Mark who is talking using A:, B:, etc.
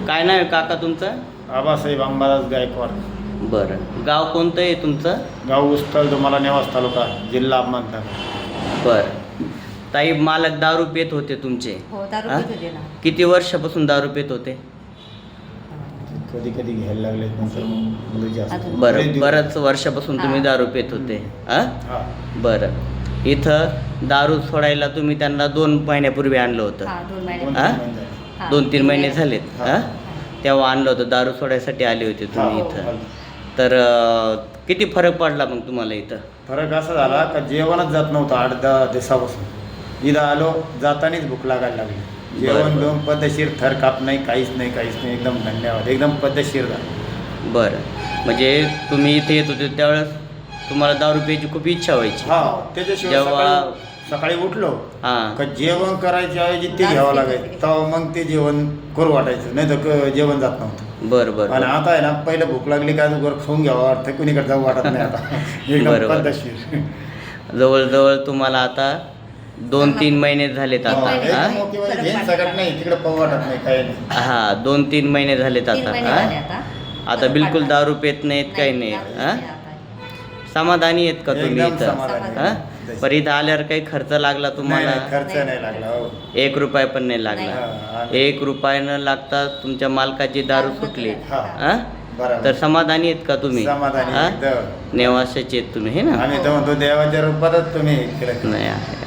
A: काय नाव आहे काका तुमचं?
B: आबासाहेब अंबादास गायकवाड.
A: बरं. गाव कोणतं आहे तुमचं?
B: गाव उस्तल, तुम्हाला नेवास तालुका, जिल्हा अहमदनगर.
A: बरं. ताई, मालक दारू पित होते तुमचे?
C: हो, दारू
A: हा?
C: पित होते ना.
A: किती वर्षापासून दारू पित होते?
B: कधी कधी घ्यायला लागले नंतर मग मुलं जास्त.
C: अजून.
A: बरं, बऱ्याच वर्षापासून तुम्ही
C: हा.
A: दारू पित होते. हां,
B: हा.
A: बरं. इथं दारू सोडायला तुम्ही त्यांना 2 महिन्यापूर्वी आणलं होतं.
C: हा, 2 महिने.
B: दोन-
A: हा?
B: तीन महिने झाले.
C: हा.
A: 2-3 महिने झालेत.
B: हा.
A: हां, तेव्हा आणलं होतं, दारू सोडायसाठी आले होते तुम्ही
B: हा,
A: इथं.
B: हो.
A: तर किती फरक पडला मग तुम्हाला इथं?
B: फरक असा झाला का जेवणच जात नव्हतं 8-10 दिवसापासून. इथं आलो, जातानीच भूक लागायला लागली. जेवण
A: बरं.
B: बिवण पद्धतशीर, थर काप नाही, काहीच नाही. एकदम धन्यवाद, एकदम पद्धतशीर झालं.
A: बरं. म्हणजे तुम्ही इथे येत होते त्यावेळेस तुम्हाला दारू प्यायची खूप इच्छा व्हायची.
B: हा, त्याच्याशिवाय
A: जेव्हा-
B: सकाळी उठलो
A: हां,
B: का जेवण करायच्या ऐवजी ते
C: दारू
B: घ्यावं
C: पित
B: लागायचं,
C: होते.
B: तेव्हा मग ते जेवण करू वाटायचं, नाही तर जेवण जात नव्हतं.
A: बरं बरं
B: आणि आता आहे ना, पहिलं भूक लागली का वर खाऊन घ्यावं वाटतं, कुणीकडे जाऊ वाटत नाही आता. एकदम
A: बरोबर.
B: पद्धतशीर.
A: जवळजवळ तुम्हाला आता 2-3 महिने झालेत आता.
C: महिने
A: हां,
C: झाले.
B: मोठी म्हणजे घेऊन सगळं नाही, तिकडे पाहू वाटत नाही, काही नाही.
A: हां, 2-3 महिने झालेत
C: 3
A: आता.
C: महिने झाले
A: हां,
C: आता.
A: आता बिलकुल
C: फरक
A: दारू पेत नाहीत, काही
C: नाही,
A: नाहीत.
C: दारूच
A: हां,
C: नाही आता.
A: समाधानी आहेत का तुम्ही
B: एकदम
A: इथं?
B: समाधानी.
A: हां, पण इथं आल्यावर काही खर्च लागला
B: नाही,
A: तुम्हाला?
B: नाही, खर्च नाही लागला. हो.
A: 1 रुपया पण नाही लागला.
B: हा,
A: 1 रुपया न लागता तुमच्या मालकाची दारू सुटली.
B: हा.
A: हां,
B: बरोबर.
A: तर समाधानी आहेत का तुम्ही?
B: समाधानी
A: हां?
B: एकदम.
A: नेवाशाचे आहेत तुम्ही, हे ना?
B: आम्ही तर म्हणतो देवाच्या रूपातच तुम्ही केलं.
A: नाही आहे.